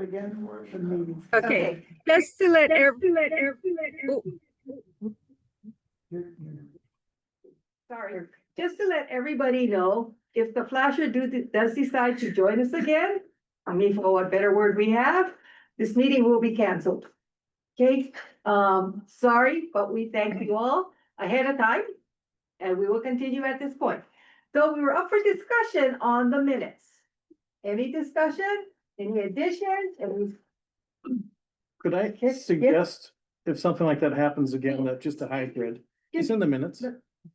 again for the meeting. Okay, just to let Sorry, just to let everybody know, if the flasher does decide to join us again, I mean, for what better word we have, this meeting will be canceled. Okay, sorry, but we thank you all ahead of time, and we will continue at this point. So we were up for discussion on the minutes. Any discussion, any additions, Could I Yes, suggest, if something like that happens again, that just a hybrid, it's in the minutes.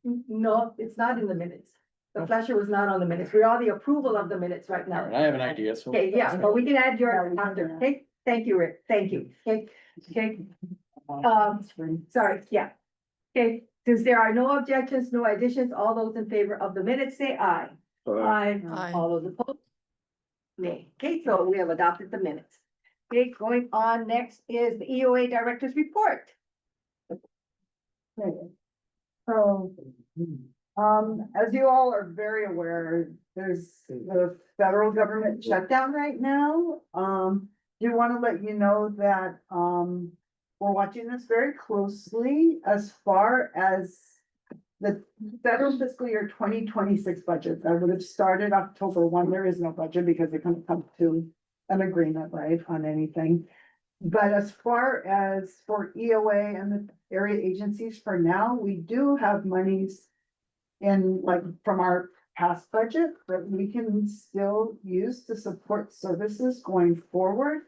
No, it's not in the minutes. The flasher was not on the minutes. We're on the approval of the minutes right All now. right, I have an idea, so. Okay, yeah, but we can add your after, okay? Thank you, Rick, thank you, okay, okay, sorry, yeah. Okay, since there are no objections, no additions, all those in favor of the minutes, say aye. Aye. Aye. All those opposed? Nay, okay, so we have adopted the minutes. Okay, going on, next is the EOA Director's Report. So, as you all are very aware, there's the federal government shutdown right now. Do want to let you know that, we're watching this very closely as far as the federal fiscal year 2026 budget. That would have started October 1. There is no budget because they couldn't come to an agreement, right, on anything. But as far as for EOA and the area agencies for now, we do have monies in like from our past budget that we can still use to support services going forward.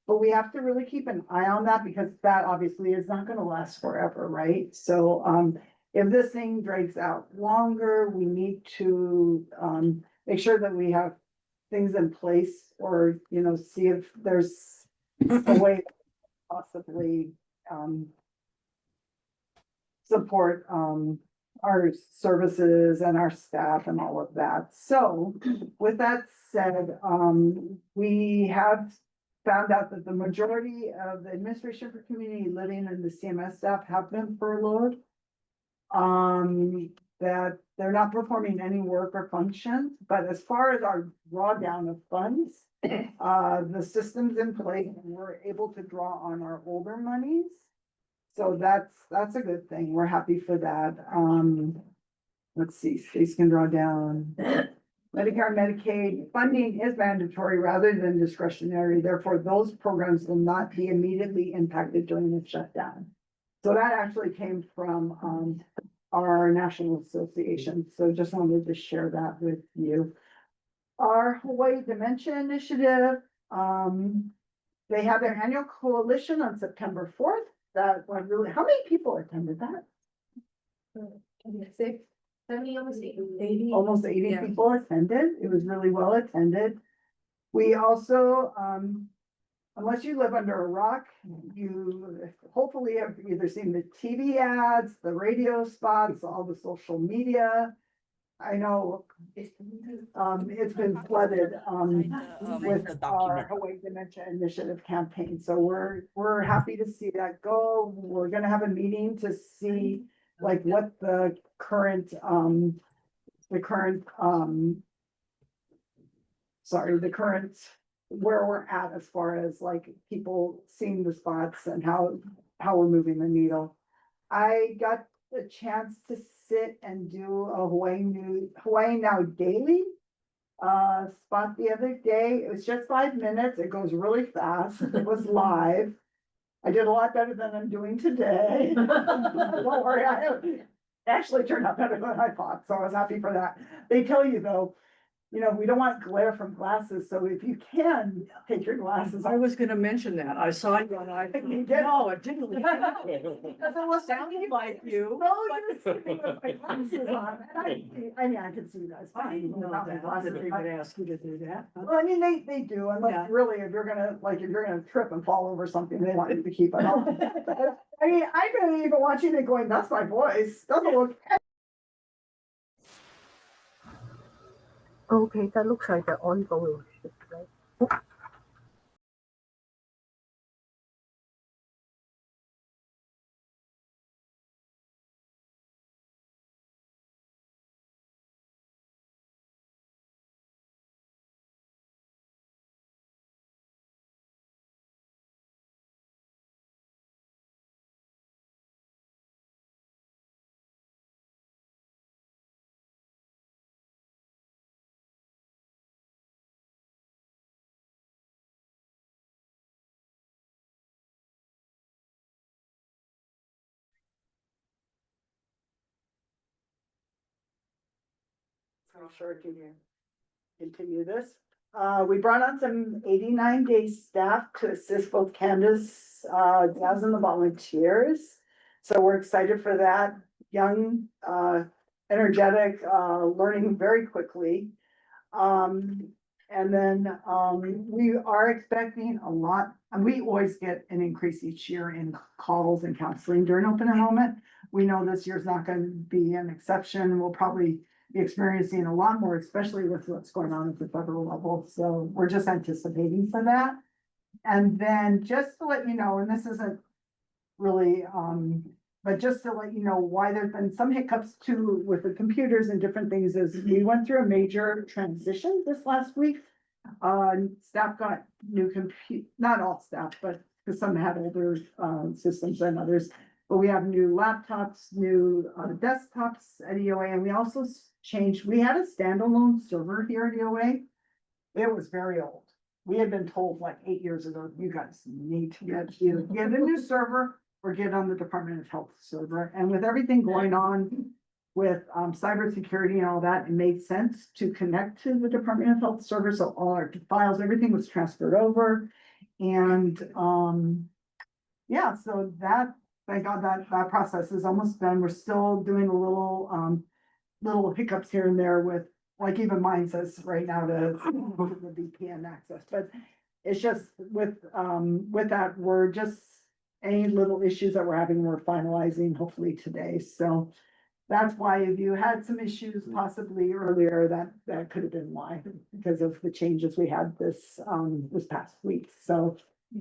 But we have to really keep an eye on that because that obviously is not gonna last forever, right? So if this thing drags out longer, we need to make sure that we have things in place or, you know, see if there's a way to possibly support our services and our staff and all of that. So with that said, we have found out that the majority of the Administration for Community Living and the CMS staff have been furloughed. That they're not performing any work or functions, but as far as our drawdown of funds, the system's in place, and we're able to draw on our older monies. So that's a good thing. We're happy for that. Let's see, states can draw down. Medicare and Medicaid funding is mandatory rather than discretionary. Therefore, those programs will not be immediately impacted during the shutdown. So that actually came from our national association. So just wanted to share that with you. Our Hawaii Dementia Initiative, they have their annual coalition on September 4th. That went really, how many people attended that? 6, 70, almost 80. Almost 80 Yeah. people attended. It was really well attended. We also, unless you live under a rock, you hopefully have either seen the TV ads, the radio spots, all the social media. I know it's been flooded with our Hawaii Dementia Initiative campaign. So we're happy to see that go. We're gonna have a meeting to see like what the current where we're at as far as like people seeing the spots and how we're moving the needle. I got the chance to sit and do a Hawaii Now Daily spot the other day. It was just 5 minutes. It goes really fast. It was live. I did a lot better than I'm doing today. Don't worry, it actually turned out better than I thought, so I was happy for that. They tell you though, you know, we don't want glare from glasses, so if you can take your glasses I off. was gonna mention that. I saw you and I think, You did? no, it didn't. Because it was Sounded like you. No, you're sitting with my glasses on. And I mean, I can see you guys I fine didn't know without my that, glasses. that they would ask you to do that. Well, I mean, they do, unless Yeah. really, if you're gonna trip and fall over something, they want you to keep it on. I mean, I don't even want you to going, that's my voice, doesn't look. Okay, that looks like the ongoing shift, right? I'm sure can you continue this? We brought on some 89-day staff to assist both Candace, Daz and the volunteers. So we're excited for that. Young, energetic, learning very quickly. And then, we are expecting a lot, and we always get an increase each year in calls and counseling during open enrollment. We know this year's not gonna be an exception. We'll probably be experiencing a lot more, especially with what's going on at the federal level. So we're just anticipating for that. And then just to let you know, and this isn't really, but just to let you know why there's been some hiccups too with the computers and different things is we went through a major transition this last week. Staff got new not all staff, but because some had older, systems than others. But we have new laptops, new, desktops at EOA, and we also changed, we had a standalone server here at EOA. It was very old. We had been told like 8 years ago, you guys need to get a new server or get on the Department of Health server. And with everything going on with cybersecurity and all that, it made sense to connect to the Department of Health server. So all our files, everything was transferred over. And yeah, so that, thank God that process is almost done. We're still doing a little hiccups here and there with, like even mine says right now to the VPN access, but it's just with that, we're just any little issues that we're having, we're finalizing hopefully today. So that's why if you had some issues possibly earlier, that could have been why, because of the changes we had this past week. So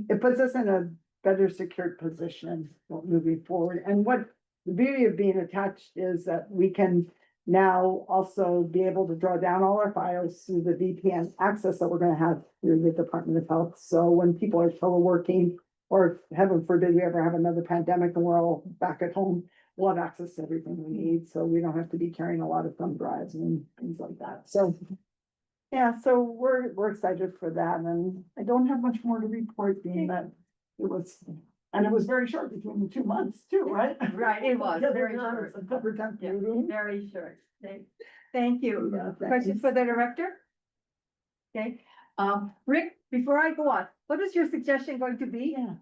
it puts us in a better secured position moving forward. And what the beauty of being attached is that we can now also be able to draw down all our files through the VPN access that we're gonna have through the Department of Health. So when people are teleworking, or heaven forbid, we ever have another pandemic and we're all back at home, we'll have access to everything we need. So we don't have to be carrying a lot of thumb drives and things like that. So yeah, so we're excited for that. And I don't have much more to report being that it was very short between the 2 months too, right? Right, it was very Yeah, short. September 10th Yeah, meeting. very short. Thank you. Yeah, Questions thanks. for the director? Okay, Rick, before I go on, what is your suggestion going to be? Yeah.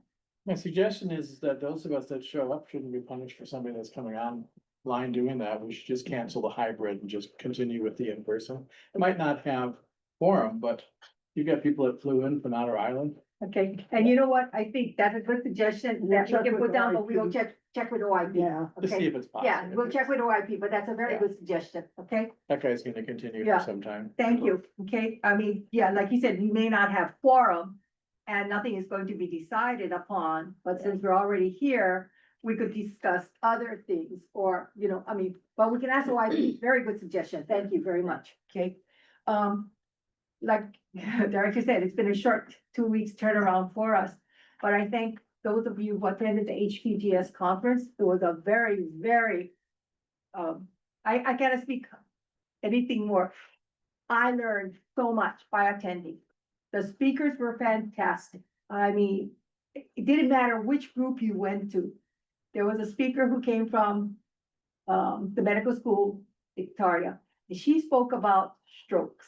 My suggestion is that those of us that show up shouldn't be punished for somebody that's coming online doing that. We should just cancel the hybrid and just continue with the in-person. It might not have quorum, but you got people that flew in from outer island. Okay, and you know what? I think that's a good suggestion that we check can with put down, but OIP. we'll check with OIP. Yeah. To see Okay, if it's possible. yeah, we'll check with OIP, but that's a very Yeah. good suggestion, okay? That guy's gonna continue Yeah. for some time. Thank you, okay? I mean, yeah, like you said, we may not have quorum and nothing is going to be decided upon, but since we're already here, we could discuss other things or, you know, I mean, but we can ask OIP, very good suggestion, thank you very much, okay? Like Director said, it's been a short 2 weeks turnaround for us, but I think those of you who attended the HPGS conference, it was a very, very, I can't speak anything more. I learned so much by attending. The speakers were fantastic. I mean, it didn't matter which group you went to. There was a speaker who came from the medical school, Victoria, and she spoke about strokes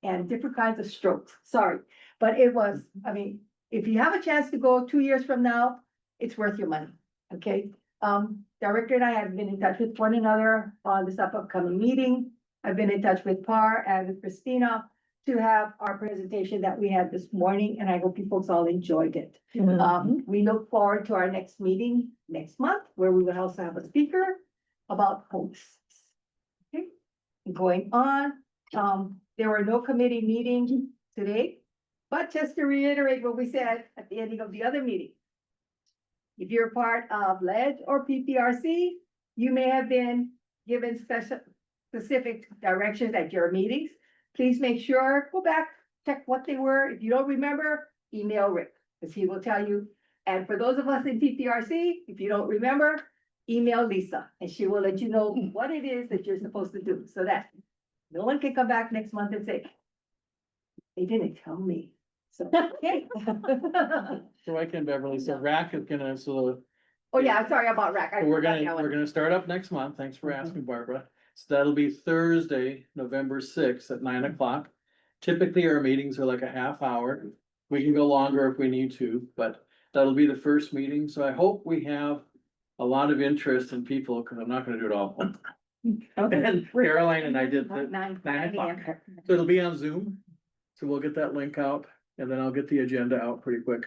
and different kinds of strokes. Sorry, but it was, I mean, if you have a chance to go 2 years from now, it's worth your money, okay? Director and I have been in touch with one another on this upcoming meeting. I've been in touch with Par and with Christina to have our presentation that we had this morning, and I hope you folks all enjoyed it. We look forward to our next meeting next month, where we will also have a speaker about homelessness. Okay, and going on, there were no committee meetings today, but just to reiterate what we said at the ending of the other meeting. If you're part of LED or PPRC, you may have been given specific directions at your meetings. Please make sure, go back, check what they were. If you don't remember, email Rick, because he will tell you. And for those of us in PPRC, if you don't remember, email Lisa, and she will let you know what it is that you're supposed to do, so that no one can come back next month and say, they didn't tell me. So, okay. So I can Beverly, so RAC is gonna, so Oh, yeah, I'm sorry about RAC. I we're forgot that gonna, one. we're gonna start up next month. Thanks for asking, Barbara. So that'll be Thursday, November 6th at 9 o'clock. Typically, our meetings are like a half hour. We can go longer if we need to, but that'll be the first meeting. So I hope we have a lot of interest in people, because I'm not gonna do it all. And Caroline and I did the 9 o'clock. So it'll be on Zoom. So we'll get that link out and then I'll get the agenda out pretty quick.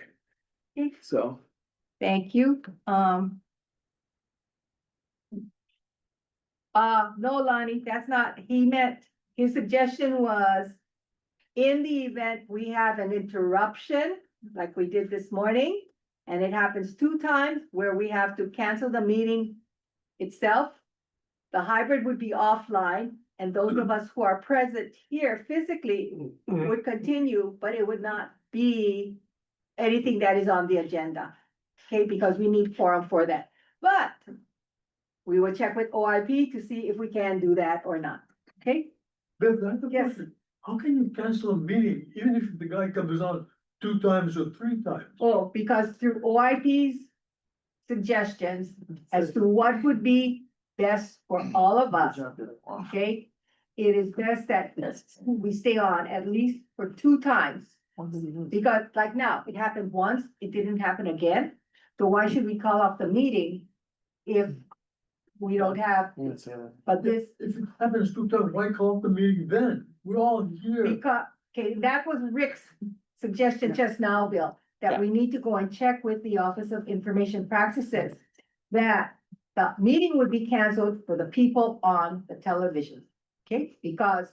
So, Thank you. No, Lonnie, that's not, he meant, his suggestion was in the event we have an interruption, like we did this morning, and it happens 2 times where we have to cancel the meeting itself, the hybrid would be offline, and those of us who are present here physically would continue, but it would not be anything that is on the agenda. Okay, because we need forum for that, but we will check with OIP to see if we can do that or not, okay? Beth, I have a Yes. question. How can you cancel a meeting even if the guy comes on 2 times or 3 times? Oh, because through OIP's suggestions as to what would be best for all of us, okay? It is best that we stay on at least for 2 times. Because like now, it happened once, it didn't happen again. So why should we call off the meeting if we don't have, I'm gonna say that. but this, If it happens 2 times, why call up the meeting then? We're all here. because, okay, that was Rick's suggestion just now, Bill, that we need to go and check with the Office of Information Practices that the meeting would be canceled for the people on the television, okay? Because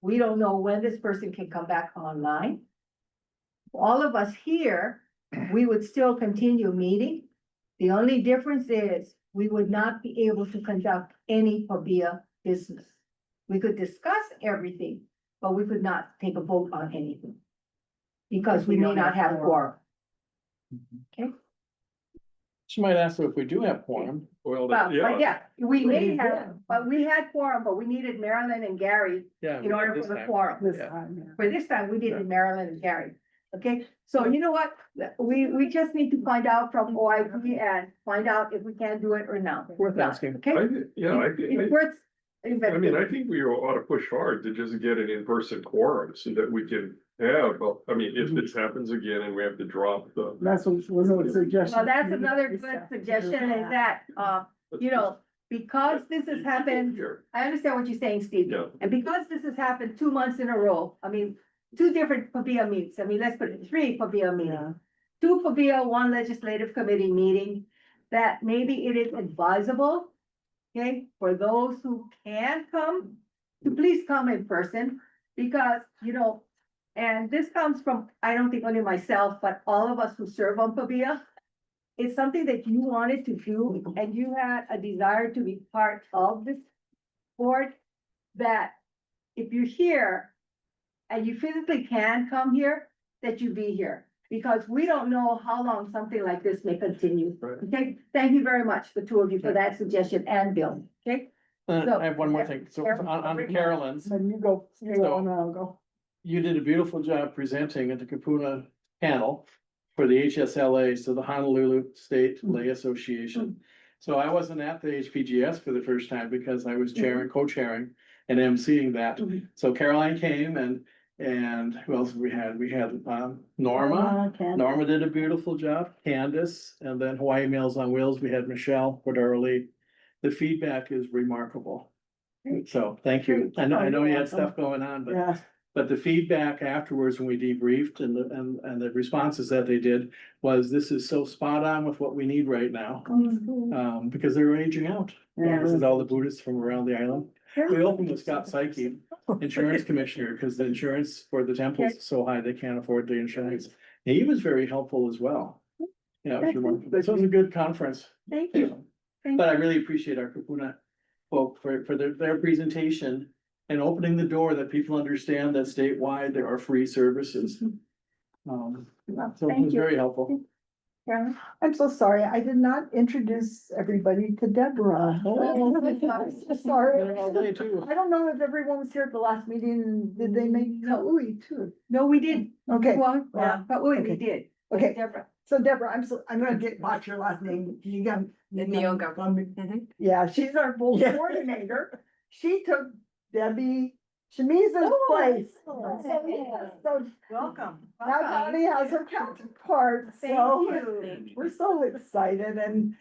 we don't know when this person can come back online. All of us here, we would still continue meeting. The only difference is we would not be able to conduct any Pabia business. We could discuss everything, but we could not take a vote on anything. Because we may not have quorum. She might ask if we do have quorum. Well, But yeah, yeah, we may have, but we had quorum, but we needed Marilyn and Gary Yeah. in order this for the time. quorum. Yeah. For this time, we needed Marilyn and Gary. Okay, so you know what? We just need to find out from OIP and find out if we can do it or not. Worth asking. Okay? It's worth. I mean, I think we ought to push hard to just get an in-person quorum so that we can have, I mean, if this happens again and we have to drop the. That's what was a suggestion. Well, that's another good suggestion is that, you know, because this has happened, Here, I understand what you're saying, Steve. yeah, And because this has happened 2 months in a row, I mean, 2 different Pabia meetings, I mean, let's put it 3 Pabia meetings. 2 Pabia, 1 legislative committee meeting, that maybe it is advisable, okay, for those who can come, to please come in person, because, you know, and this comes from, I don't think only myself, but all of us who serve on Pabia. It's something that you wanted to do, and you had a desire to be part of this board, that if you're here and you physically can come here, that you be here, because we don't know how long something like this may continue. Right. Okay, thank you very much, the 2 of you, for that suggestion, and Bill, okay? So- I have one more thing. So on Carolyn's, Then you go, and I'll go. you did a beautiful job presenting at the Kapuna panel for the HSLA, so the Honolulu State Lay Association. So I wasn't at the HPGS for the first time because I was chairing, co-chairing and emceeing that. So Caroline came and who else we had? We had Norma. Norma did a beautiful job, Candace, and then Hawaii Meals on Wheels, we had Michelle Cordaroli. The feedback is remarkable. So thank you. I know you had stuff going on, Yeah. but the feedback afterwards when we debriefed and the responses that they did was, this is so spot on with what we need right now. Because they're aging out. This is all the Buddhists from around the island. We opened with Scott Psyche, insurance commissioner, because the insurance for the temples is so high, they can't afford the insurance. He was very helpful as well. Yeah, it was remarkable. This was a good conference. Thank you. Thank But I really appreciate our Kapuna folk for their presentation and opening the door that people understand that statewide there are free services. So it Thank was you. very helpful. Karen? I'm so sorry. I did not introduce everybody to Deborah. Oh, Sorry. They're all day too. I don't know if everyone was here at the last meeting. Did they make Kauai too? No, we did. Okay, Well, yeah. but we Okay. did. Okay. Deborah. So Deborah, I'm gonna botch your last name. Yeah, she's our full coordinator. she took Debbie Shamiza's place. Oh, So Welcome. now Connie has her counterpart, Thank so you. we're so excited and,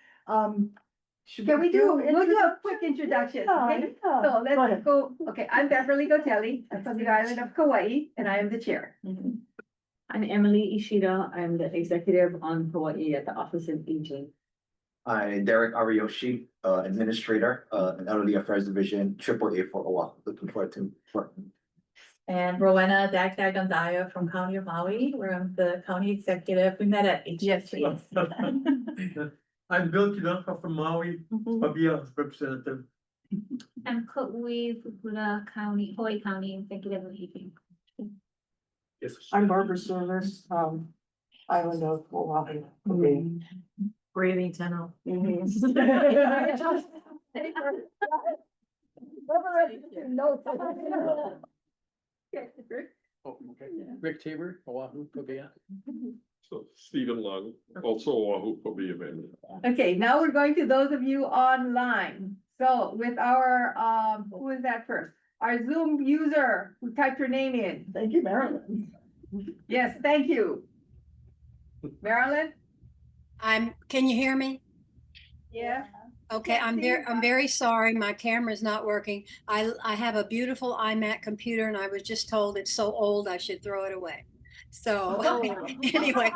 Can we do, we'll do a quick introduction, Yeah, okay? yeah. So Go let's ahead. go, okay, I'm Beverly Gotelli, I'm from the island of Kauai, and I am the chair. I'm Emily Ishida. I'm the executive on Hawaii at the Office of Aging. I'm Derek Ariyoshi, Administrator, in Elderly Affairs Division, AAA for Oahu. Looking forward to working. And Rowena Dagdag Gonzalez from County of Maui. We're the county executive. We met at HSG. I'm Bill Kidaka from Maui, Pabia representative. I'm Kauai Fukuda County, Hawaii County Executive of Aging. Yes. I'm Barbara Service, Island of Oahu. Breathing tunnel. Oh, okay. Rick Tabor, Oahu, Pavia. So Stephen Lung, also Oahu Pavia member. Okay, now we're going to those of you online. So with our, who is that first? Our Zoom user who typed her name in. Thank you, Marilyn. Yes, thank you. Marilyn? Can you hear me? Yeah. Okay, I'm very sorry. My camera's not working. I have a beautiful iMac computer and I was just told it's so old I should throw it away. So anyway,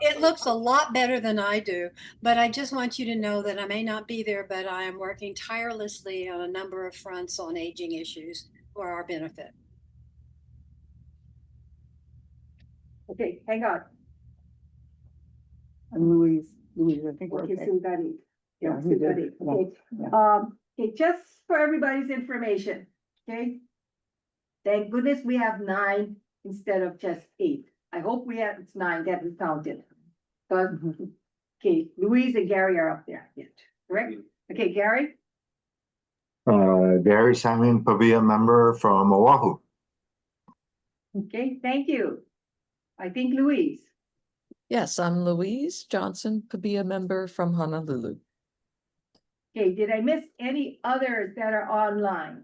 it looks a lot better than I do, but I just want you to know that I may not be there, but I am working tirelessly on a number of fronts on aging issues for our benefit. Okay, hang on. And Louise, I think we're Okay, okay. so we got it. Yeah, Yeah, we so we got did. it. Yeah, Okay. yeah. Okay, just for everybody's information, okay? Thank goodness we have 9 instead of just 8. I hope it's 9 that we counted. But, okay, Louise and Gary are up there, yet, correct? Okay, Gary? Gary Simon Pavia member from Oahu. Okay, thank you. I think Louise. Yes, I'm Louise Johnson, Pabia member from Honolulu. Okay, did I miss any others that are online?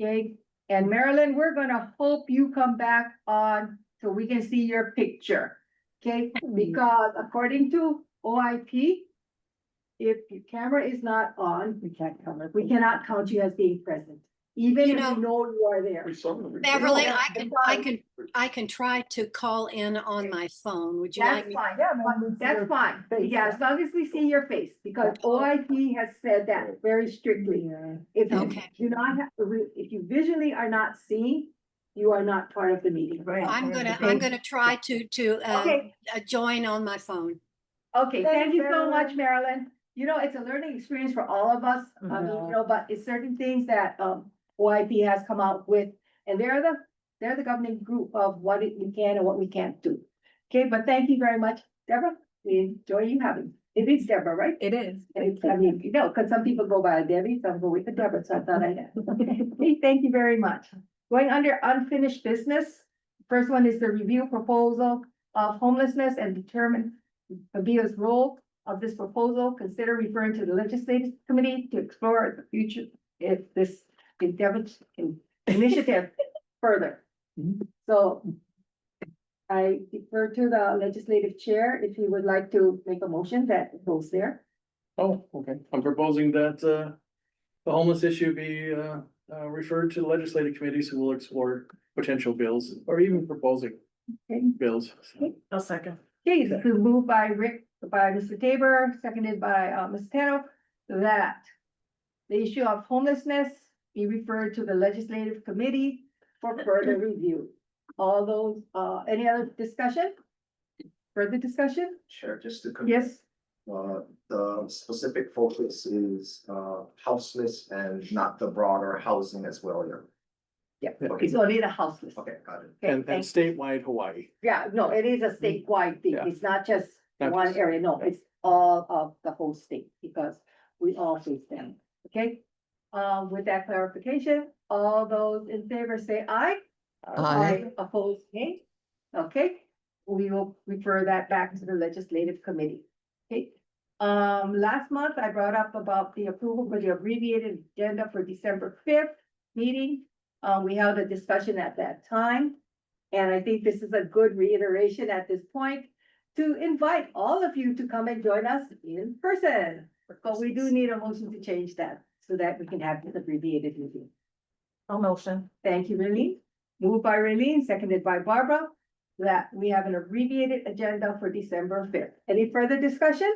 Okay, and Marilyn, we're gonna hope you come back on so we can see your picture. Okay, because according to OIP, if your camera is not on, We can't cover. we cannot count you as being present, even You if know- we know you are there. We saw them. Beverly, Yeah, I can try to call in on my phone. Would you like That's me? fine, Yeah, when we see that's your fine. face, Yeah, as long as we see your face, because OIP has said that very strictly. Yeah. If you Okay. do not have, if you visually are not seen, you are not part of the meeting. I'm gonna try to Okay, join on my phone. okay, thank Thanks, you so much, Marilyn. Marilyn. You know, it's a learning experience for all of us, I mean, you know, but it's certain things that, OIP has come out with. And they're the governing group of what we can and what we can't do. Okay, but thank you very much, Deborah. We enjoy you having, it is Deborah, right? It is. I mean, you know, because some people go by Debbie, some go with the Deborah, so I thought I'd ask. Okay, thank you very much. Going under unfinished business, first one is the review proposal of homelessness and determine Pavia's role of this proposal. Consider referring to the legislative committee to explore the future if this initiative further. So I defer to the legislative chair if you would like to make a motion that goes there. Oh, okay. I'm proposing that, the homeless issue be, referred to the legislative committees who will explore potential bills or even proposing Okay. bills. I'll second. Okay, so moved by Mr. Tabor, seconded by, Ms. Tano, that the issue of homelessness be referred to the legislative committee for further review. All those, any other discussion? Further discussion? Sure, just to. Yes, The specific focus is, houseless and not the broader housing as well, yeah. yeah, Okay. it's only the houseless. Okay, got it. Okay, And thanks. statewide Hawaii. Yeah, no, it is a statewide thing. Yeah. It's not just Not one just- area. No, it's all of the whole state because we all face them. Okay? With that clarification, all those in favor say aye. Aye. Opposed, nay. Okay, we will refer that back to the legislative committee. Okay, Last month I brought up about the approval for the abbreviated agenda for December fifth meeting. We held a discussion at that time. And I think this is a good reiteration at this point to invite all of you to come and join us in person. But we do need a motion to change that so that we can have this abbreviated meeting. No motion. Thank you, Raylene. Moved by Raylene, seconded by Barbara, that we have an abbreviated agenda for December fifth. Any further discussion?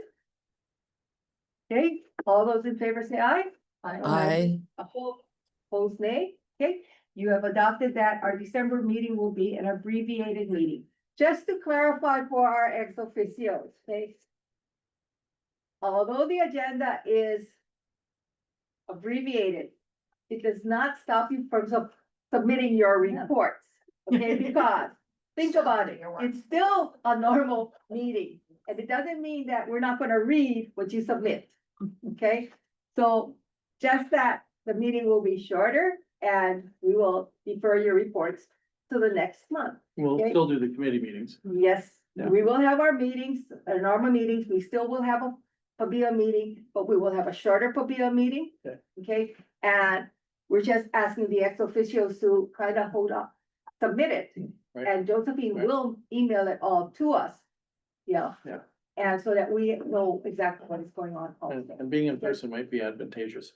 Okay, all those in favor say aye. Aye. Opposed, nay. Okay, you have adopted that our December meeting will be an abbreviated meeting. Just to clarify for our ex officios, okay? Although the agenda is abbreviated, it does not stop you from submitting your reports, okay? Because, think about it, it's still a normal meeting. And it doesn't mean that we're not gonna read what you submit, okay? So just that the meeting will be shorter and we will defer your reports to the next month. We'll Okay. still do the committee meetings. Yes, Yeah. we will have our meetings, our normal meetings. We still will have a PABIA meeting, but we will have a shorter PABIA meeting. Okay. Okay, and we're just asking the ex officios to kind of hold up, submit it. Right. And Josephine Right. will email it all to us. Yeah. Yeah. And so that we know exactly what is going on also. And being in person might be advantageous.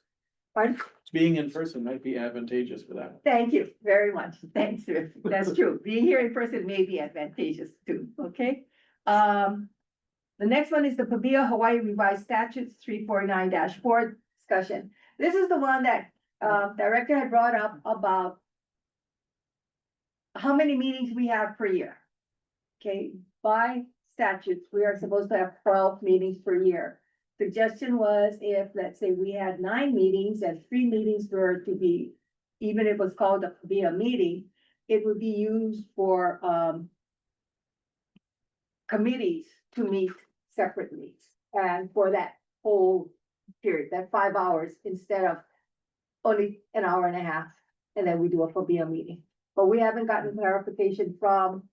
Pardon? Being in person might be advantageous for that. Thank you very much. Thanks, Ruth. That's true. Being here in person may be advantageous too, okay? The next one is the PABIA Hawaii Revised Statutes 349-4 discussion. This is the one that Director had brought up about how many meetings we have per year. Okay, by statutes, we are supposed to have 12 meetings per year. Suggestion was if, let's say, we had 9 meetings and 3 meetings were to be, even if it was called to be a meeting, it would be used for committees to meet separately. And for that whole period, that 5 hours instead of only an hour and a half, and then we do a PABIA meeting. But we haven't gotten clarification from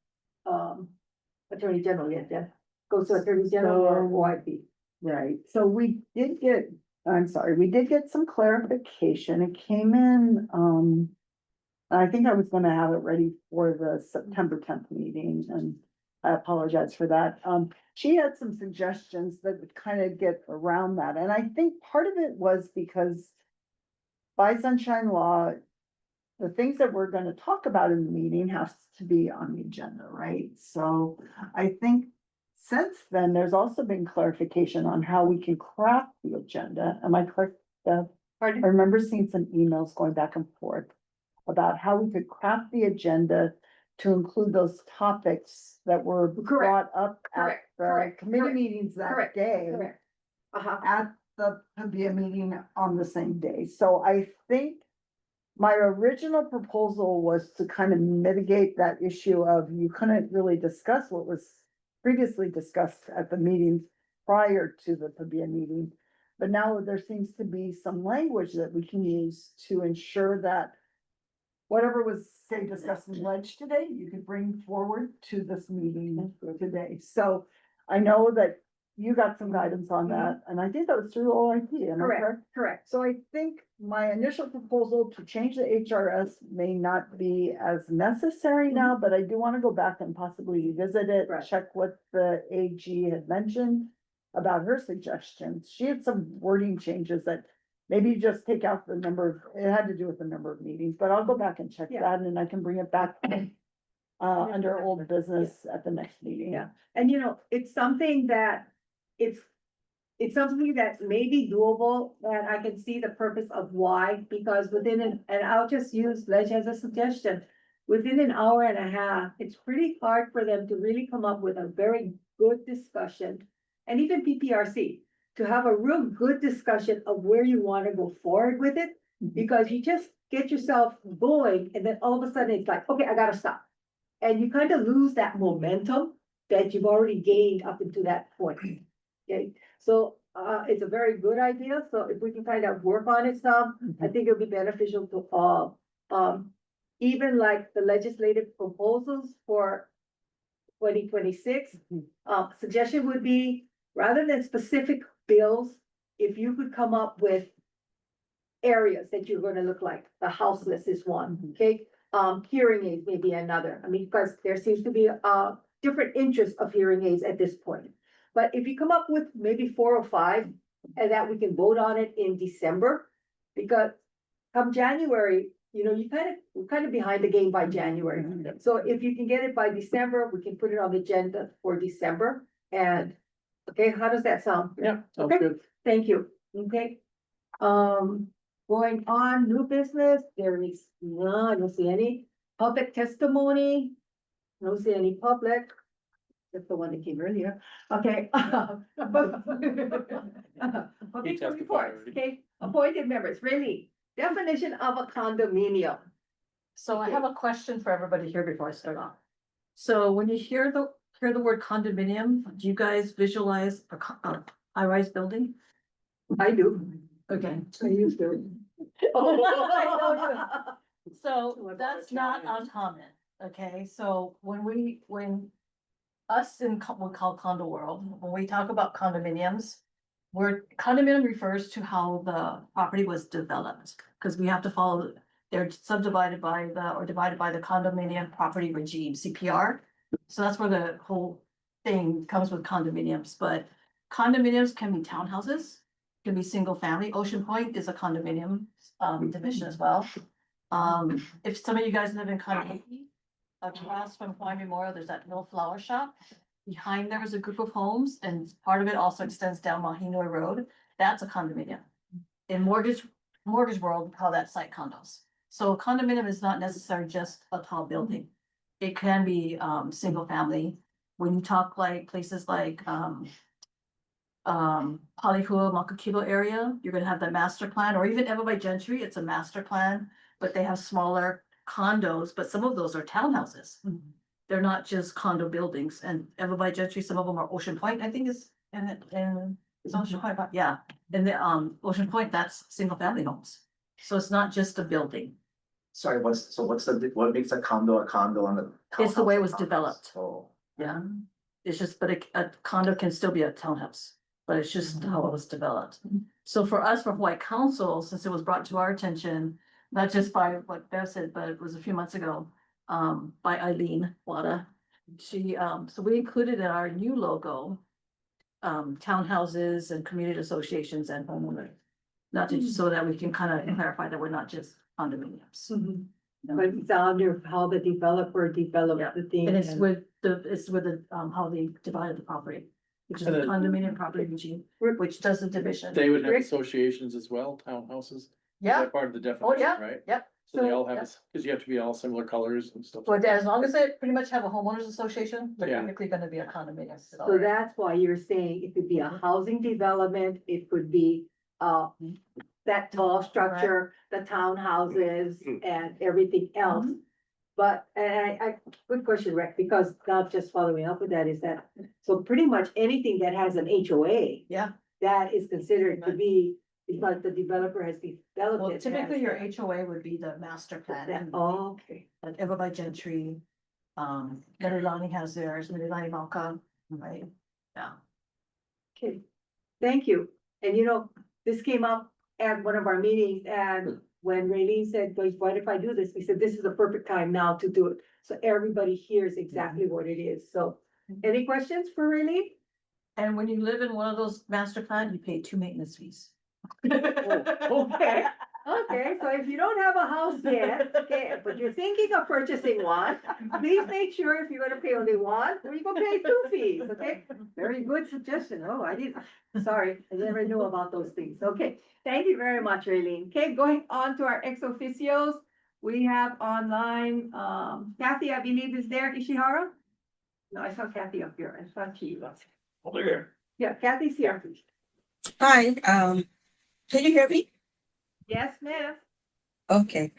Attorney General yet, Jeff. Goes to Attorney General or OIP. Right, so we did get, I'm sorry, we did get some clarification. It came in, I think I was gonna have it ready for the September 10th meeting, and I apologize for that. She had some suggestions that would kind of get around that, and I think part of it was because by sunshine law, the things that we're gonna talk about in the meeting has to be on the agenda, right? So I think since then, there's also been clarification on how we can craft the agenda. Am I correct, Deb? I Pardon? remember seeing some emails going back and forth about how we could craft the agenda to include those topics that were brought up at Correct, the correct, committee correct, meetings that correct, day. Correct. Uh-huh. At the PABIA meeting on the same day. So I think my original proposal was to kind of mitigate that issue of you couldn't really discuss what was previously discussed at the meetings prior to the PABIA meeting. But now there seems to be some language that we can use to ensure that whatever was, say, discussed in lunch today, you could bring forward to this meeting today. So I know that you got some guidance on that, and I think that was through OIP, am I correct? Correct, correct. So I think my initial proposal to change the HRS may not be as necessary now, but I do want to go back and possibly revisit it, Right. check what the AG had mentioned about her suggestions. She had some wording changes that maybe you just take out the number of, it had to do with the number of meetings, but I'll go back and check Yeah. that and I can bring it back under old business at the next meeting. Yeah. And you know, it's something that it's something that may be doable, and I can see the purpose of why, because and I'll just use Ledge as a suggestion. Within an hour and a half, it's pretty hard for them to really come up with a very good discussion. And even PPRC, to have a real good discussion of where you want to go forward with it. Because you just get yourself going and then all of a sudden it's like, okay, I gotta stop. And you kind of lose that momentum that you've already gained up into that point. Okay, so it's a very good idea. So if we can kind of work on it some, I think it'll be beneficial to all. Even like the legislative proposals for 2026, suggestion would be rather than specific bills, if you could come up with areas that you're gonna look like, the houseless is one, okay? Hearing aids may be another, I mean, because there seems to be different interests of hearing aids at this point. But if you come up with maybe 4 or 5, and that we can vote on it in December, because come January, you know, we're kind of behind the game by January. So if you can get it by December, we can put it on the agenda for December, and, okay, how does that sound? Yeah, sounds Okay. good. Thank you, okay. Going on, new business, there is, no, I don't see any public testimony. I don't see any public. That's the one that came earlier, okay. Okay, testified reports, already. okay, appointed members, really, definition of a condominium. So I have a question for everybody here before I start off. So when you hear the word condominium, do you guys visualize a high-rise building? I do. Okay. I used to. So that's not uncommon, okay? So when us in we call condo world, when we talk about condominiums, condominium refers to how the property was developed, because we have to follow, they're subdivided by divided by the condominium property regime, CPR. So that's where the whole thing comes with condominiums, but condominiums can be townhouses, can be single family. Ocean Point is a condominium division as well. If some of you guys live in Condominium, across from Hawaiian Memorial, there's that little flower shop. Behind there is a group of homes, and part of it also extends down Mahinoi Road. That's a condominium. In mortgage world, we call that site condos. So a condominium is not necessarily just a tall building. It can be single family. When you talk like places like Palihua, Makakilo area, you're gonna have the master plan, or even Ewa by Gentry, it's a master plan, but they have smaller condos, but some of those are townhouses. They're not just condo buildings, and Ewa by Gentry, some of them are Ocean Point, I think is, and it's Ocean Point, yeah. And the Ocean Point, that's single family homes. So it's not just a building, Sorry, what makes a condo on the? it's the way it was townhouse a townhouse? developed, Oh, yeah. It's just, but a condo can still be a townhouse, but it's just how it was developed. So for us, for Hawaii Council, since it was brought to our attention, not just by what Bev said, but it was a few months ago, by Eileen Wada. She, so we included in our new logo, townhouses and community associations and homeowners. Not to, so that we can kind of clarify that we're not just condominiums. But it's under how the developer developed the thing. And it's with the, how they divided the property, which is the And then- condominium property regime, which does the division. They would have Rick? associations as well, townhouses. Is Yeah, that part of the oh, definition, yeah, right? yep. So they all have, because you have to be all similar colors and stuff. But as long as they pretty much have a homeowners association, they're Yeah. technically gonna be a condominium. So that's why you're saying it could be a housing development, it could be, that tall structure, the townhouses and everything else. But, and good question, Rick, because not just following up with that is that, so pretty much anything that has an HOA. Yeah. That is considered to be, because the developer has developed Well, it. typically your HOA would be the master plan. That, oh, okay. Like Ewa by Gentry, Merilani has theirs, Merilani Malka, right? Yeah. Okay, thank you. And you know, this came up at one of our meetings, and when Raylene said, what if I do this? We said, this is the perfect time now to do it. So everybody hears exactly what it is. So any questions for Raylene? And when you live in one of those master plan, you pay 2 maintenance fees. Okay, okay, so if you don't have a house yet, okay, but you're thinking of purchasing one, please make sure if you're gonna pay only one, or you're gonna pay 2 fees, okay? Very good suggestion. Oh, I didn't, sorry, I never knew about those things. Okay, thank you very much, Raylene. Okay, going on to our ex officios. We have online, Kathy, I believe is there, Ishihara? No, I saw Kathy up here. I thought she was. over here. Yeah, Kathy's here. Hi, can you hear me? Yes, ma'am. Okay,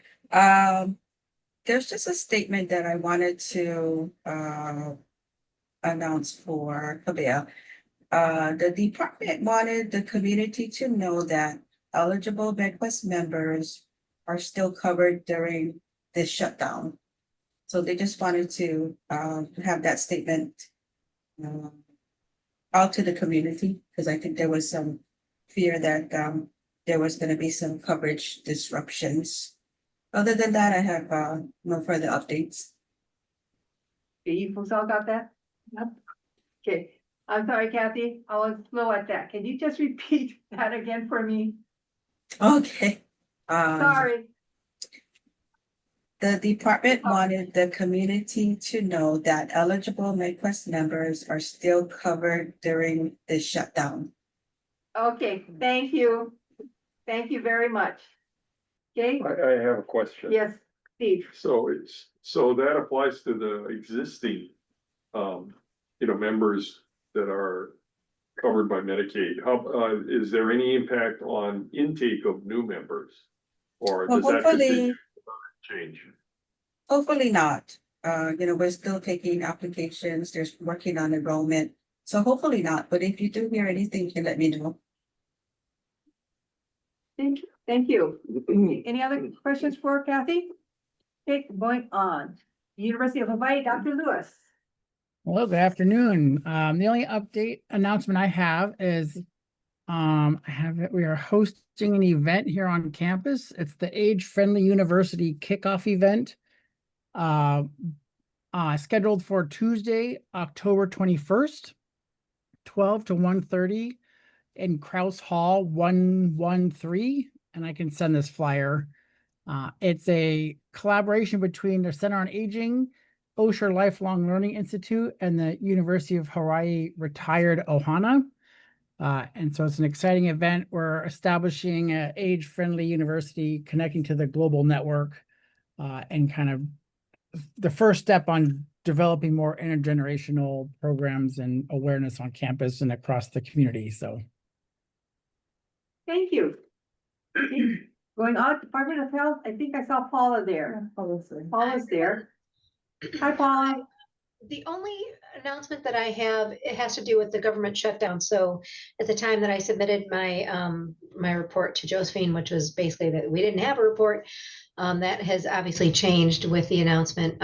there's just a statement that I wanted to, announce for Kabea. The department wanted the community to know that eligible MedQuest members are still covered during this shutdown. So they just wanted to, have that statement, out to the community, because I think there was some fear that there was gonna be some coverage disruptions. Other than that, I have no further updates. You folks all got that? Yep. Okay, I'm sorry, Kathy, I was slow at that. Can you just repeat that again for me? Okay. Sorry. The department wanted the community to know that eligible MedQuest members are still covered during the shutdown. Okay, thank you. Thank you very much. Okay, I have a question. yes, Steve. So that applies to the existing, members that are covered by Medicaid. How, is there any impact on intake of new members? Or Well, does that hopefully, continue to change? hopefully not. We're still taking applications, there's working on enrollment. So hopefully not, but if you do hear anything, you can let me know. Thank you. Any other questions for Kathy? Okay, going on. University of Hawaii, Dr. Lewis. Hello, good afternoon. The only update announcement I have is we are hosting an event here on campus. It's the Age Friendly University Kickoff event. Scheduled for Tuesday, October 21st, 12 to 1:30 in Kraus Hall 113. And I can send this flyer. It's a collaboration between the Center on Aging, Osher Lifelong Learning Institute, and the University of Hawaii Retired Ohana. And so it's an exciting event. We're establishing an age-friendly university connecting to the global network, and kind of the first step on developing more intergenerational programs and awareness on campus and across the community. So Thank you. Going on, Department of Health, I think I saw Paula there. Paula's there. Hi, Paula. The only announcement that I have, it has to do with the government shutdown. So at the time that I submitted my report to Josephine, which was basically that we didn't have a report, that has obviously changed with the announcement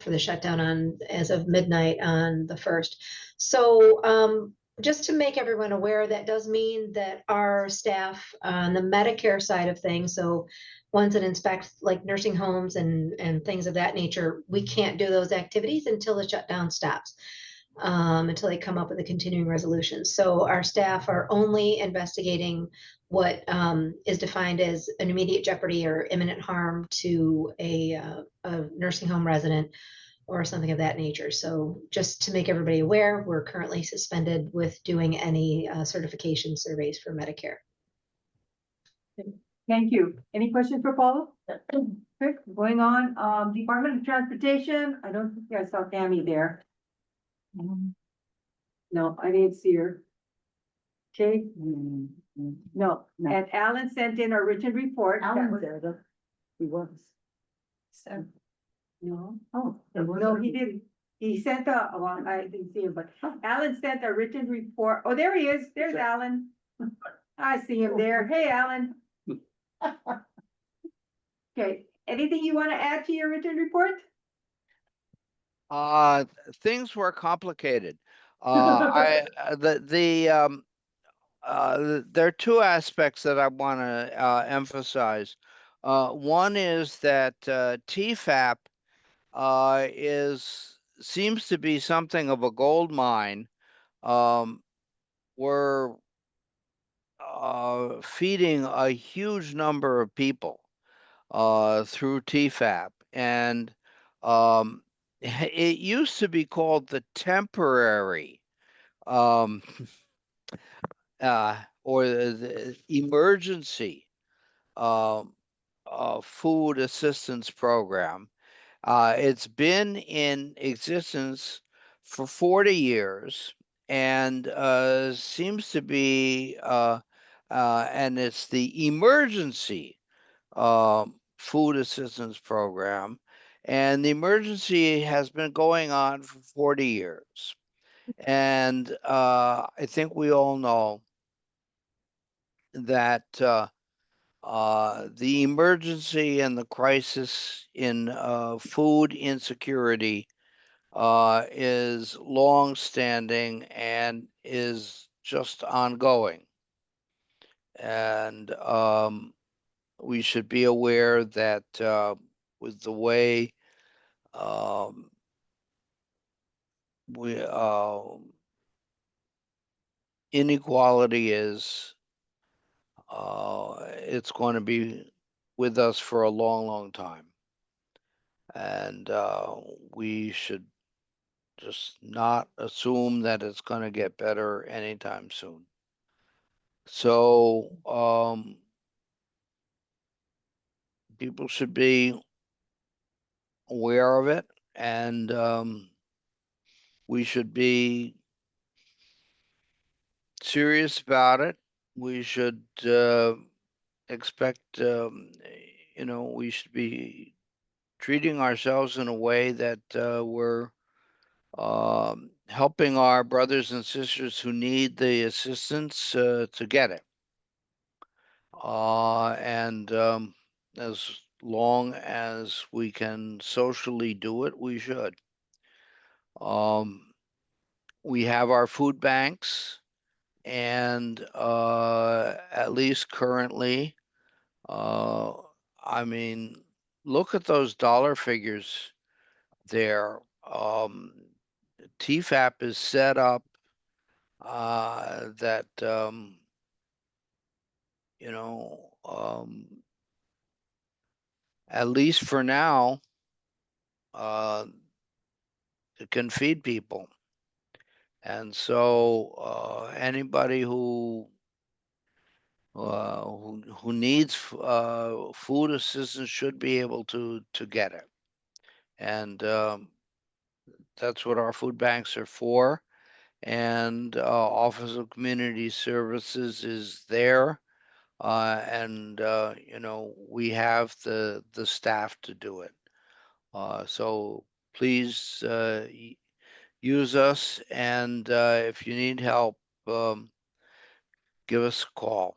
for the shutdown as of midnight on the 1st. So just to make everyone aware, that does mean that our staff on the Medicare side of things, so ones that inspect like nursing homes and things of that nature, we can't do those activities until the shutdown stops, until they come up with a continuing resolution. So our staff are only investigating what is defined as an immediate jeopardy or imminent harm to a nursing home resident or something of that nature. So just to make everybody aware, we're currently suspended with doing any certification surveys for Medicare. Thank you. Any questions for Paula? Okay, going on, Department of Transportation, I don't think I saw Tammy there. No, I didn't see her. Okay. No, and Alan sent in a written report. He was. So. No. Oh. No, he didn't. He sent well, I didn't see him, but Alan sent a written report. Oh, there he is. There's Alan. I see him there. Hey, Alan. Okay, anything you want to add to your written report? Things were complicated. There are two aspects that I want to emphasize. One is that TFAP seems to be something of a gold mine. We're feeding a huge number of people through TFAP, and it used to be called the temporary or the emergency food assistance program. It's been in existence for 40 years and seems to be, and it's the emergency food assistance program. And the emergency has been going on for 40 years. And I think we all know that the emergency and the crisis in food insecurity is long-standing and is just ongoing. And we should be aware that with the way we inequality is, it's going to be with us for a long, long time. And we should just not assume that it's going to get better anytime soon. So people should be aware of it, and we should be serious about it. We should expect, we should be treating ourselves in a way that we're helping our brothers and sisters who need the assistance to get it. And as long as we can socially do it, we should. We have our food banks, and at least currently, I mean, look at those dollar figures there. TFAP is set up that at least for now, it can feed people. And so anybody who needs food assistance should be able to get it. And that's what our food banks are for. And Office of Community Services is there. And we have the staff to do it. So please use us, and if you need help, give us a call.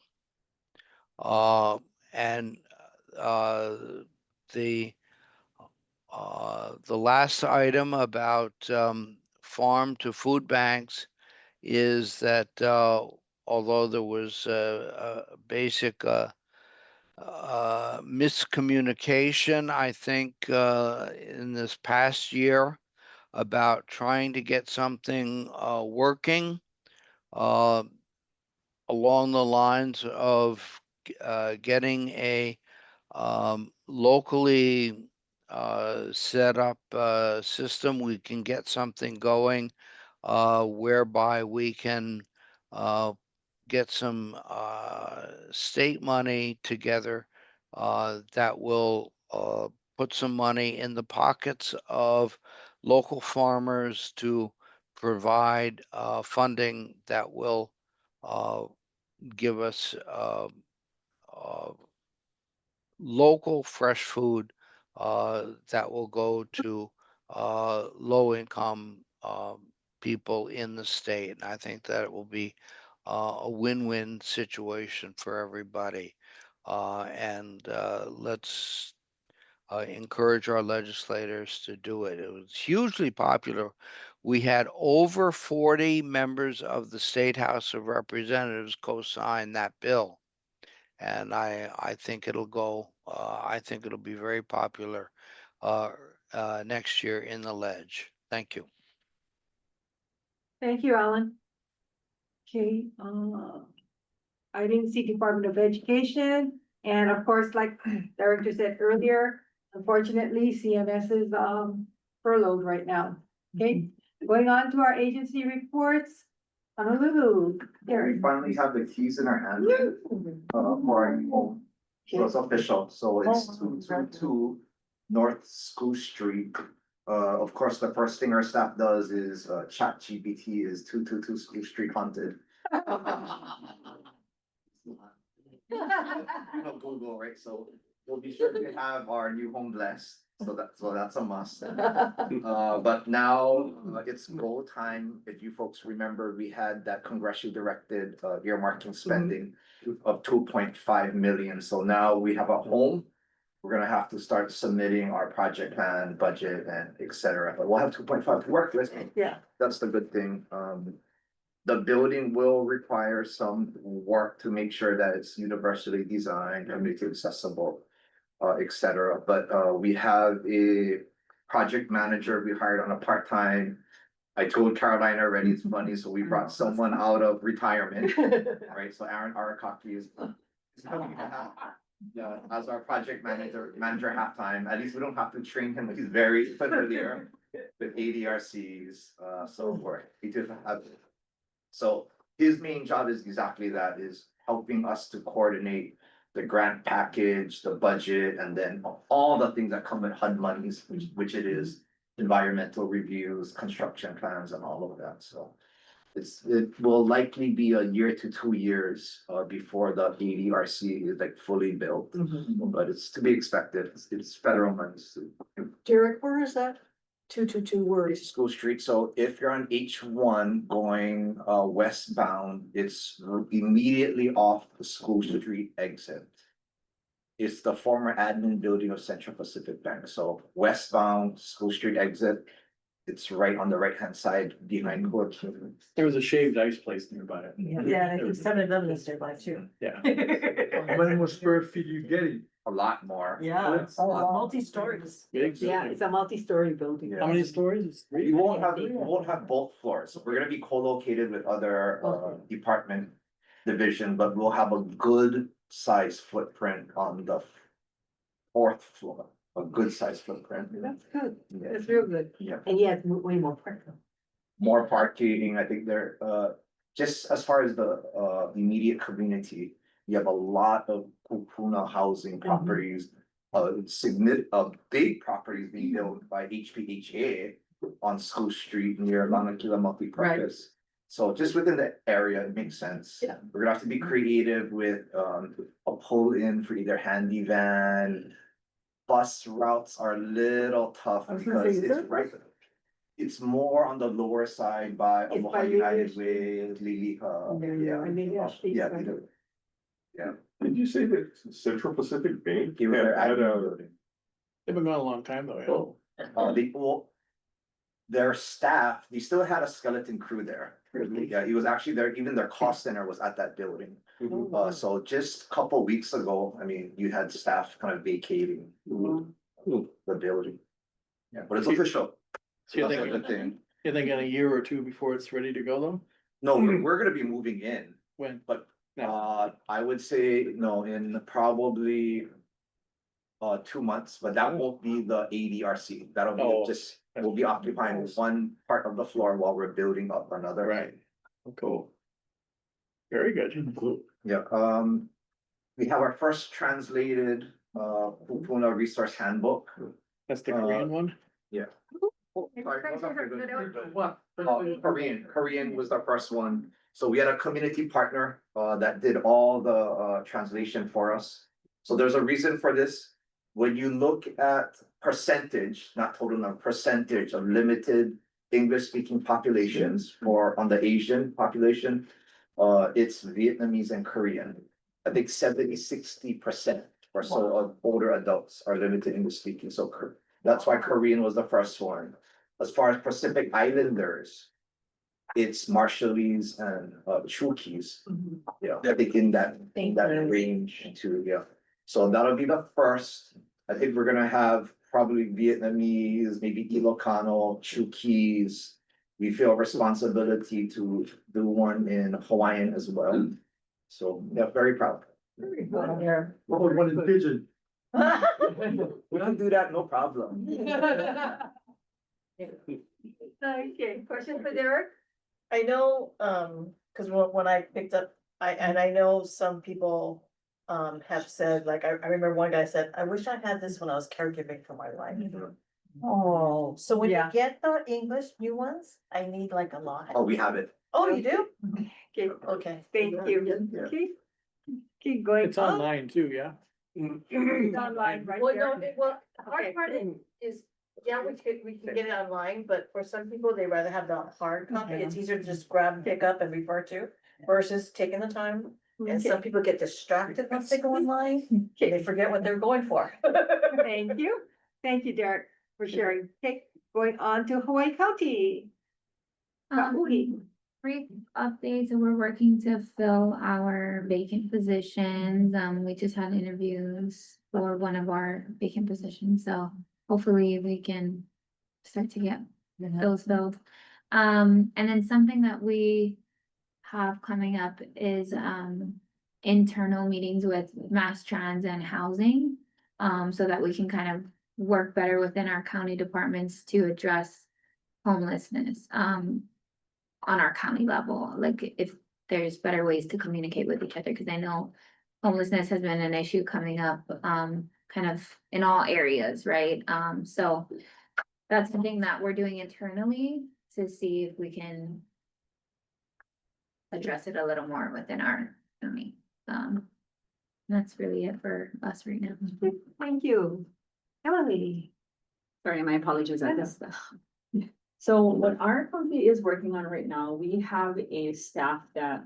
And the last item about farm to food banks is that although there was a basic miscommunication, I think, in this past year about trying to get something working along the lines of getting a locally set up system. We can get something going whereby we can get some state money together that will put some money in the pockets of local farmers to provide funding that will give us local fresh food that will go to low income people in the state. And I think that it will be a win-win situation for everybody. And let's encourage our legislators to do it. It was hugely popular. We had over 40 members of the State House of Representatives co-sign that bill. And I think it'll go, I think it'll be very popular next year in the ledge. Thank you. Thank you, Alan. Okay, I didn't see Department of Education, and of course, like Director said earlier, unfortunately, CMS is furloughed right now. Okay, going on to our agency reports. Honolulu, We Derek. finally have the keys in our hand for our new home. So it's official, so it's 222 North School Street. Of course, the first thing our staff does is ChatGPT is 222 School Street haunted. You know Google, right? So we'll be sure to have our new home blessed. So that's a must. But now it's go time. If you folks remember, we had that congressionally directed earmarking spending of 2.5 million. So now we have a home we're gonna have to start submitting our project plan, budget and et cetera, but we'll have 2.5 to work with. Yeah. That's the good thing. The building will require some work to make sure that it's universally designed, community accessible, et cetera. But, we have a project manager we hired on a part-time. I told Caroline already, it's funny, so we brought someone out of retirement, right? So Aaron Arakaki is coming as our project manager half-time. At least we don't have to train him, he's very familiar with ADRCs, so forth. He did have. So his main job is exactly that, is helping us to coordinate the grant package, the budget, and then all the things that come with HUD monies, which it is, environmental reviews, construction plans and all of that, so. It will likely be a year to 2 years, before the ADRC is like fully built, but it's to be expected, it's federal money. Derek, where is that? 222 words. School Street, so if you're on H1 going westbound, it's immediately off the School Street exit. It's the former admin building of Central Pacific Bank, so westbound School Street exit. It's right on the right-hand side behind court. There was a shaved ice place nearby. Yeah, and I think 7-Eleven is nearby too. Yeah. How many more square feet you getting? A lot more. Yeah, it's multi-stories. Big Yeah, building. it's a multi-story building. How many stories? It's three? We won't have both floors, we're gonna be co-located with other department division, but we'll have a good size footprint on the fourth floor, a good size footprint. That's good. Yeah. That's real good. Yeah. And yeah, it's way more parking. More parking, I think there, just as far as the immediate community, you have a lot of kupuna housing properties. Big properties being built by HPHA on School Street near Lanakila Multipurpose. So just within the area, it makes sense. Yeah. We're gonna have to be creative with a pull-in for either handy van. Bus routes are a little tough I was gonna say, because is it's there a right. It's more on the lower side by It's Aloha by United Lili's. Way, Liliha. There you go. I mean, yeah, Yeah, it's- they do. Yeah. Did you say that Central Pacific Bank He was there had at a, building. They've been going a long time though. Their staff, they still had a skeleton crew there. Yeah, he was actually there, even their cost center was at that building. So just a couple weeks ago, I mean, you had staff kind of vacating the building. Yeah, but it's official. So you That's a think, good thing. you think in a year or two before it's ready to go though? No, we're gonna be moving in, When? but No. I would say, no, in probably 2 months, but that won't be the ADRC. That'll Oh. be just, we'll be occupying one part of the floor while we're building up another. Right. Cool. Very good. Yeah, we have our first translated Kupuna Resource Handbook. That's the Korean one? Yeah. Korean was the first one. So we had a community partner that did all the translation for us. So there's a reason for this. When you look at percentage, not total number, percentage of limited English-speaking populations for on the Asian population, it's Vietnamese and Korean. I think 70-60% or so of older adults are limited English speaking, so that's why Korean was the first one. As far as Pacific Islanders, it's Marshallese and Chukis. Yeah, I think in that range too, yeah. So that'll be the first. I think we're gonna have probably Vietnamese, maybe Ilocano, Chukis. We feel a responsibility to do one in Hawaiian as well. So, yeah, very proud. What about one in pigeon? We can do that, no problem. Okay, question for Derek? I know, cause when I picked up, I know some people have said, like, I remember one guy said, I wish I had this when I was caregiving for my wife. Oh. So when you Yeah. get the English new ones, I need like a lot. Oh, we have it. Oh, you do? Okay, Okay. thank you. Yeah. Okay. Keep going. It's online too, yeah? It's online, right Well, there. no, well, the Okay. hard part is, yeah, we can get it online, but for some people, they rather have the hard copy. It's easier to just grab, pick up and refer to versus taking the time And some people get distracted once they go online, they forget what they're going for. Thank you. Thank you, Derek, for sharing. Okay, going on to Hawaii County. Kauhi. Brief updates, and we're working to fill our vacant positions. We just had interviews for one of our vacant positions, so hopefully we can start to get those filled. And then something that we have coming up is internal meetings with mass trans and housing. So that we can kind of work better within our county departments to address homelessness. On our county level, like if there's better ways to communicate with each other, because I know homelessness has been an issue coming up, kind of in all areas, right? So that's something that we're doing internally to see if we can address it a little more within our county. That's really it for us right now. Thank you. Emily. Sorry, my apologies on this. So what our company is working on right now, we have a staff that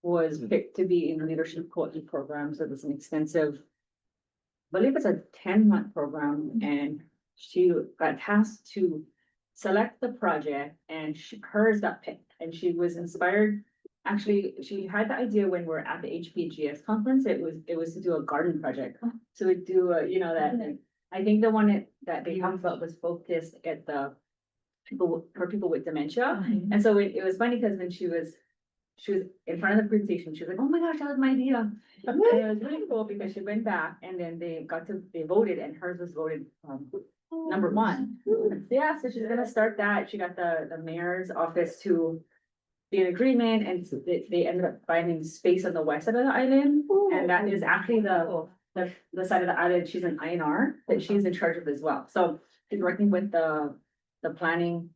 was picked to be in the leadership coaching program. So it's an extensive, I believe it's a 10-month program, and she got tasked to select the project, and hers got picked, and she was inspired. Actually, she had the idea when we're at the HPGS conference. It was to do a garden project. So we do that. I think the one that they talked about was focused at the for people with dementia. And so it was funny because when she was in front of the presentation, she was like, "Oh my gosh, that was my idea." And it was really cool because she went back and then they voted, and hers was voted number one. Yeah, so she's gonna start that. She got the mayor's office to be in agreement, and so they ended up finding space on the west side of the island. And that is actually the side of the island she's an INR that she's in charge of as well. So she's working with the planning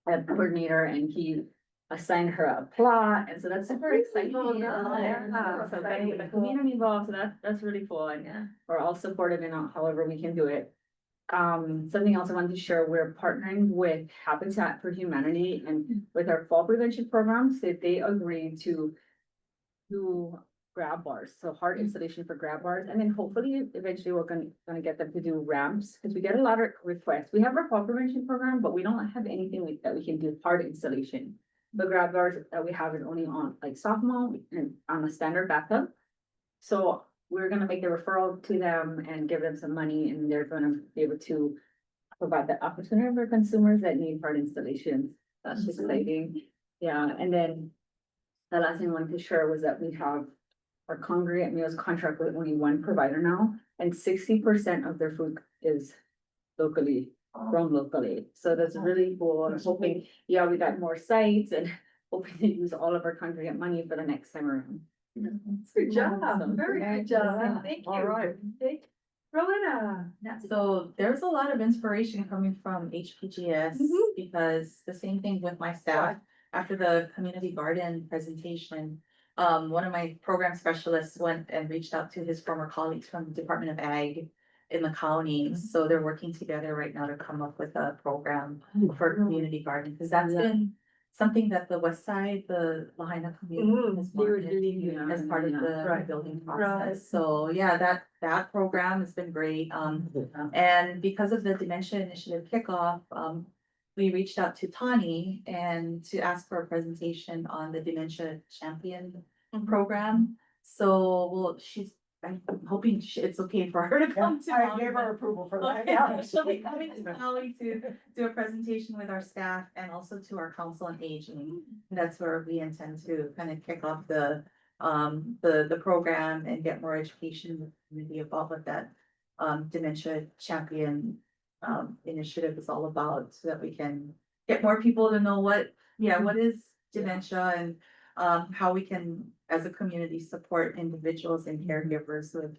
coordinator, and he assigned her a plot, and so that's super exciting. Yeah, so getting the community involved, so that's really cool, and we're all supportive in however we can do it. Something else I wanted to share, we're partnering with Habitat for Humanity and with our fall prevention programs, that they agreed to do grab bars, so hard installation for grab bars, and then hopefully eventually we're gonna get them to do ramps, because we get a lot of requests. We have our fall prevention program, but we don't have anything that we can do hard installation. The grab bars that we have is only on like soft mount and on a standard bathtub. So we're gonna make the referral to them and give them some money, and they're gonna be able to provide that opportunity for consumers that need hard installations. That's exciting. Yeah, and then the last thing I wanted to share was that we have our congregate meals contract with only one provider now, and 60% of their food is locally grown locally. So that's really cool. I'm hoping, we got more sites and hoping to use all of our congregate money for the next time around. Good job, Awesome. very good job. Thank you. All right. Okay. Rowena. So there's a lot of inspiration coming from HPGS because the same thing with my staff. After the community garden presentation, one of my program specialists went and reached out to his former colleagues from the Department of Ag in the county. So they're working together right now to come up with a program for community garden, because that's been something that the west side, the Lahaina community has wanted as part of the building process. So yeah, that program has been great. And because of the Dementia Initiative kickoff, we reached out to Tani and to ask for a presentation on the Dementia Champion program. So, I'm hoping it's okay for her to come to. I gave her approval for that. Okay, she'll be coming to Maui to do a presentation with our staff and also to our council on aging. That's where we intend to kind of kick off the program and get more education in the community about what that Dementia Champion initiative is all about, so that we can get more people to know what is dementia, and how we can, as a community, support individuals and caregivers with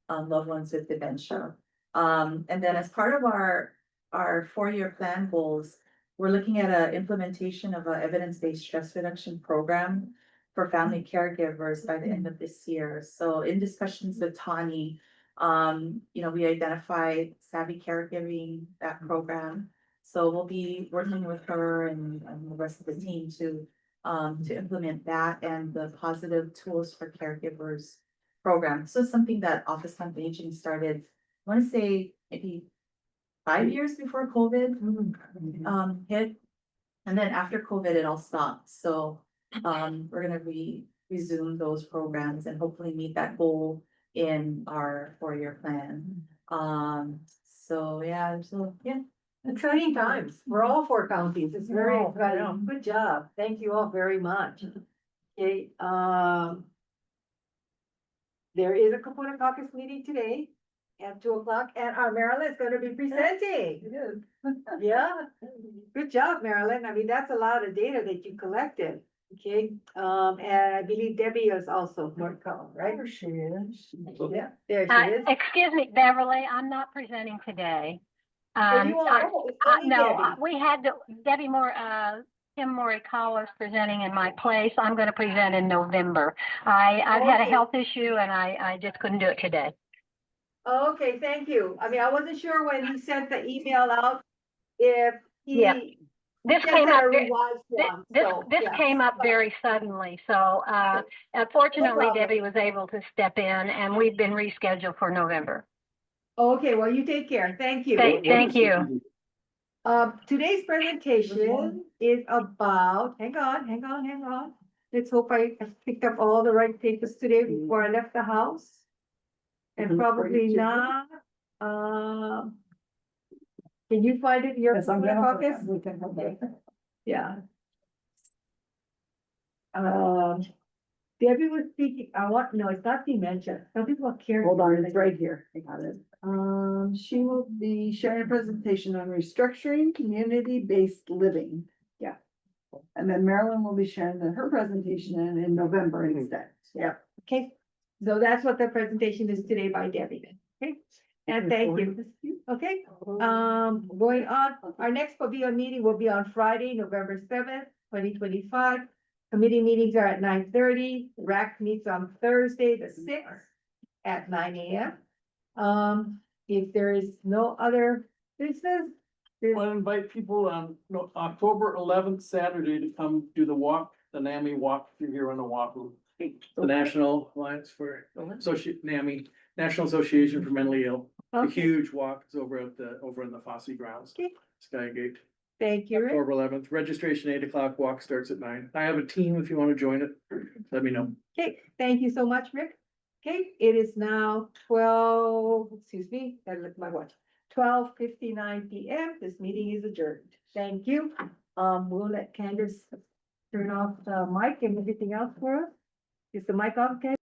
loved ones with dementia. And then as part of our 4-year plan goals, we're looking at an implementation of an evidence-based stress reduction program for family caregivers by the end of this year. So in discussions with Tani, we identified Savvy Caregiving, that program. So we'll be working with her and the rest of the team to to implement that and the positive tools for caregivers program. So something that Office on Aging started, I want to say maybe 5 years before COVID hit. And then after COVID, it all stopped. So we're gonna resume those programs and hopefully meet that goal in our 4-year plan. So yeah. Exciting times. We're all 4 counties. It's very Oh, I know. exciting. Good job. Thank you all very much. Okay, there is a Kapuna Caucus meeting today at 2:00, and our Marilyn is gonna be presenting. Yeah, good job, Marilyn. I mean, that's a lot of data that you collected. Okay, and I believe Debbie is also more column, right? There she is. Yeah, there she is. Excuse me, Beverly, I'm not presenting today. Oh, you are? Oh, it's only No, Debbie. we had Debbie Moore, Tim Morikawa is presenting in my place. I'm gonna present in November. I've had a Okay. health issue and I just couldn't do it today. Okay, thank you. I mean, I wasn't sure when he sent the email out if Yeah. he. This just came had up, a ve- revised one, so, this yeah. came up very suddenly, so, unfortunately problem. Debbie was able to step in and we've been rescheduled for November. Okay, well, you take care. Thank you. Thank you. Today's presentation is about, hang on. Let's hope I picked up all the right papers today before I left the house. And probably not, can you find it in your caucus? Yeah. Debbie was speaking, no, it's not dementia. Some people are caring. Hold on, it's right here. I got it. She will be sharing a presentation on restructuring community-based living. Yeah. And then Marilyn will be sharing her presentation in November instead. Yeah. Okay, so that's what the presentation is today by Debbie. Okay, and thank you. Okay, going on, our next Pavilion meeting will be on Friday, November 7th, 2025. Committee meetings are at 9:30. RAC meets on Thursday, the 6th at 9 a.m. If there is no other business, I want to invite people on October 11th, Saturday, to come do the walk, the NAMI walk, if you're here on Oahu. The National Alliance for NAMI, National Association for Mentally Ill. A Okay. huge walk is over in the Fosse grounds, Okay. Skygate. Thank you, Rick. October 11th, registration 8:00, walk starts at 9. I have a team if you want to join it, let me know. Okay, thank you so much, Rick. Okay, it is now 12, excuse me, gotta look at my watch. 12:59 p.m. This meeting is adjourned. Thank you. We'll let Candace turn off the mic and everything else for us. Is the mic off, Candace?